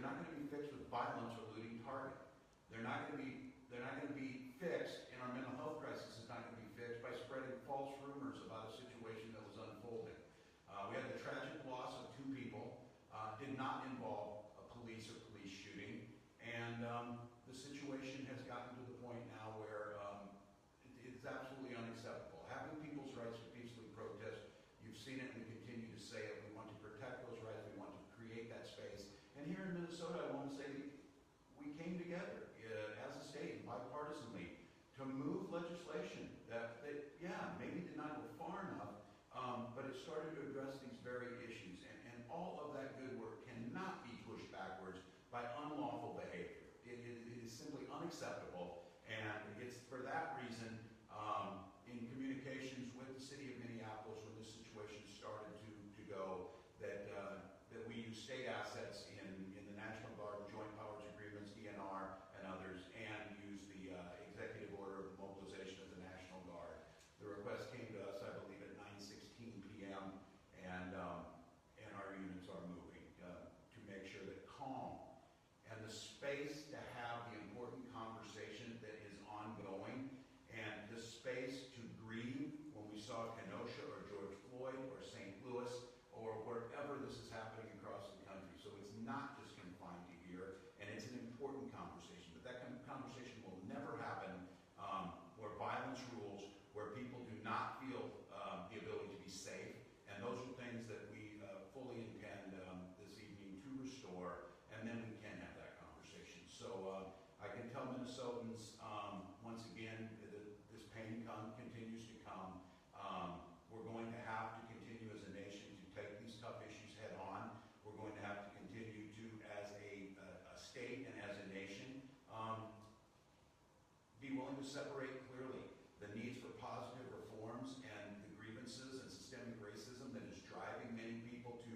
not going to be fixed with violence or looting Target. They're not going to be fixed, and our mental health crisis is not going to be fixed by spreading false rumors about a situation that was unfolding. We had the tragic loss of 2 people, did not involve a police or police shooting, and the situation has gotten to the point now where it's absolutely unacceptable. Having people's rights to peacefully protest, you've seen it and we continue to say it. We want to protect those rights. We want to create that space. And here in Minnesota, I want to say we came together as a state, bipartisanly, to move legislation that yeah, maybe did not go far enough, but it started to address these very issues. And all of that good work cannot be pushed backwards by unlawful behavior. It is simply unacceptable. And it's for that reason, in communications with the city of Minneapolis, when this situation started to go, that we use state assets in the National Guard, Joint Powers Agreements, DNR, and others, and use the executive order of mobilization of the National Guard. The request came to us, I believe, at 9:16 p.m., and our units are moving to make sure that calm and the space to have the important conversation that is ongoing, and the space to grieve when we saw Kenosha or George Floyd or St. Louis or wherever this is happening across the country. So it's not just confined to here, and it's an important conversation. But that conversation will never happen where violence rules, where people do not feel the ability to be safe. And those are things that we fully intend this evening to restore, and then we can have that conversation. So I can tell Minnesotans, once again, that this pain continues to come. We're going to have to continue as a nation to take these tough issues head on. We're going to have to continue to, as a state and as a nation, be willing to separate clearly the needs for positive reforms and the grievances and systemic racism that is driving many people to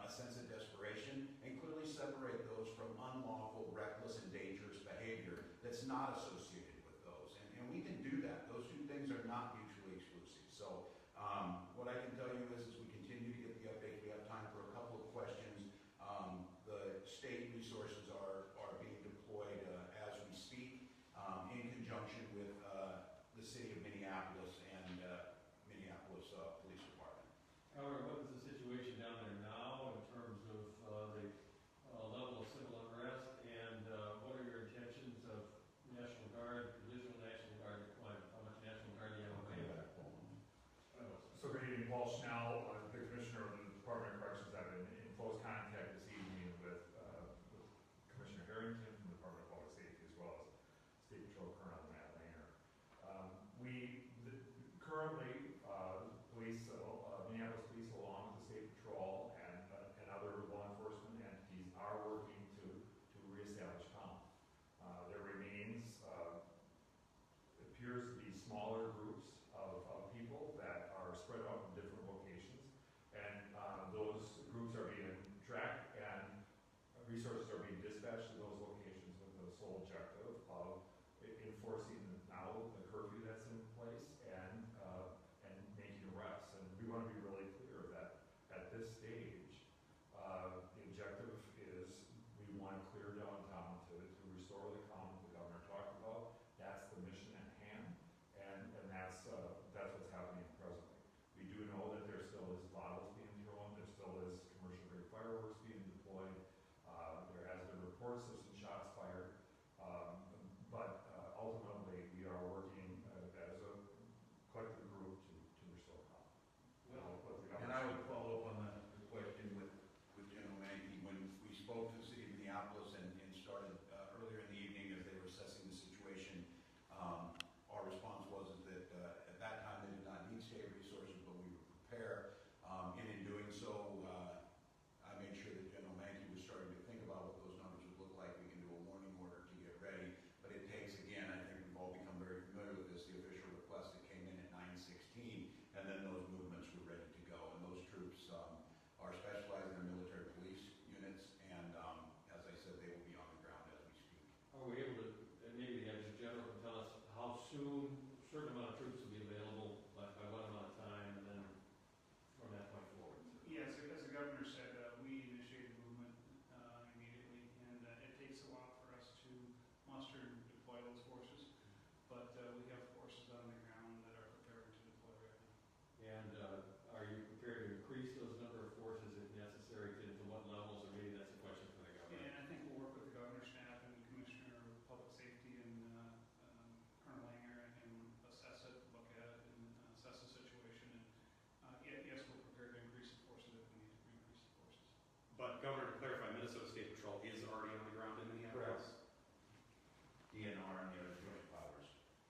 a sense of desperation, and clearly separate those from unlawful, reckless, and dangerous behavior that's not associated with those. And we can do that. Those two things are not mutually exclusive. So what I can tell you is we continue to get the updates. We have time for a couple of questions. The state resources are being deployed as we speak in conjunction with the city of Minneapolis and Minneapolis Police Department. However, what is the situation down there now in terms of the level of civil unrest, and what are your intentions of National Guard, traditional National Guard deployment? How much National Guard do you have available? So good evening, Walz. Now,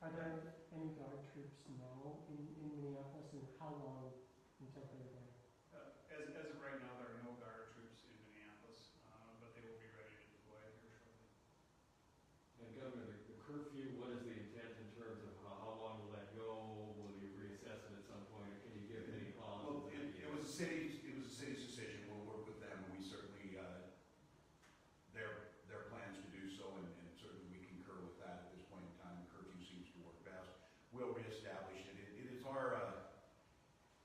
Are there any guard troops now in Minneapolis, and how long until they're there? As of right now, there are no guard troops in Minneapolis, but they will be ready to deploy here shortly. And Governor, the curfew, what is the intent in terms of how long will that go? Will you reassess it at some point, or can you give any Well, policies? it was a city's decision. We'll work with them, and we certainly, their plans to do so, and certainly we concur with that at this point in time. The curfew seems to work best. We'll reestablish it. It is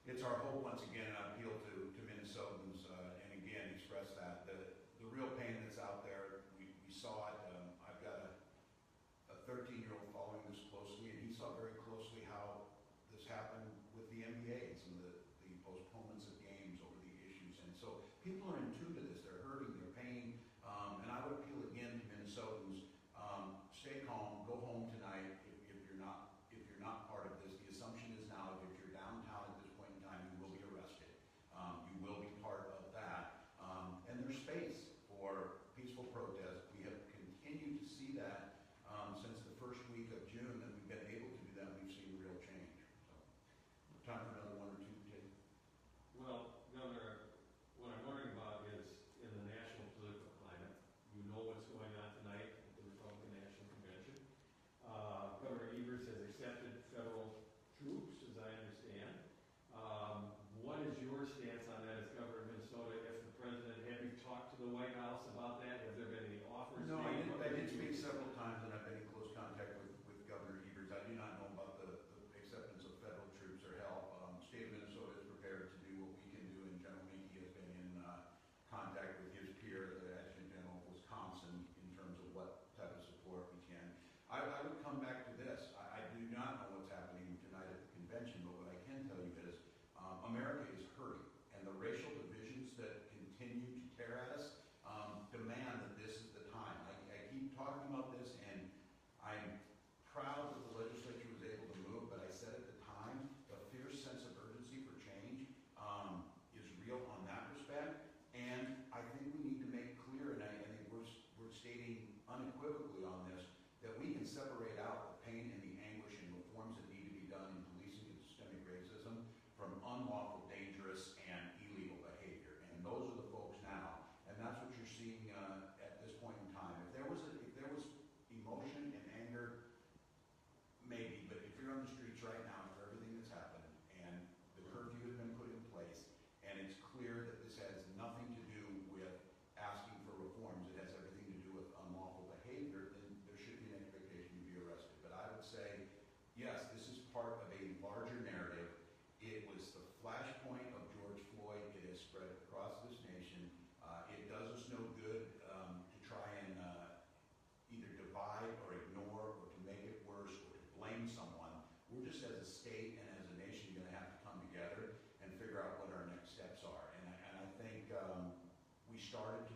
it's our hope, once again, and I appeal to Minnesotans, and again, express that. The real pain that's out there, we saw it. I've got a 13-year-old following this closely, and he saw very closely how this happened with the NBA and some of the postponements of games over the issues. And so people are in tune to this. They're hurting, they're paying. And I would appeal again to Minnesotans, stay calm, go home tonight if you're not part of this. The assumption is now if you're downtown at this point in time, you will be arrested. You will be part of that. And there's space for peaceful protest. We have continued to see that since the first week of June that we've been able to do that. We've seen real change. So, time for another one or two, Jay. Well, Governor, what I'm wondering about is in the national political climate, you know what's going on tonight at the Republican National Convention. Governor Evers has accepted federal troops, as I understand. What is your stance on that as governor of Minnesota? If the president, have you talked to the White House about that? Have there been any offers? No, I made? did speak several times, and I've been in close contact with Governor Evers. I do not know about the acceptance of federal troops or help. State of Minnesota is prepared to do what we can do, and General Minky has been in contact with his peer, the Adjutant General of Wisconsin, in terms of what type of support we can. I would come back to this. I do not know what's happening tonight at the convention, but what I can tell you is America is hurting, and the racial divisions that continue to tear at us demand that this is the time. I keep talking about this, and I'm proud that the legislature was able to move, but I said at the time, the fierce sense of urgency for change is real on that respect, and I think we need to make clear, and I think we're stating unequivocally on this, that we can separate out the pain and the anguish and reforms that need to be done in policing and systemic racism from unlawful, dangerous, and illegal behavior. And those are the folks now. And that's what you're seeing at this point in time. If there was emotion and anger, maybe, but if you're on the streets right now for everything that's happened, and the curfew has been put in place, and it's clear that this has nothing to do with asking for reforms, it has everything to do with unlawful behavior, then there should be an expectation to be arrested. But I would say, yes, this is part of a larger narrative. It was the flashpoint of George Floyd. It has spread across this nation. It does us no good to try and either divide or ignore or to make it worse or to blame someone. We're just as a state and as a nation going to have to come together and figure out what our next steps are. And I think we started to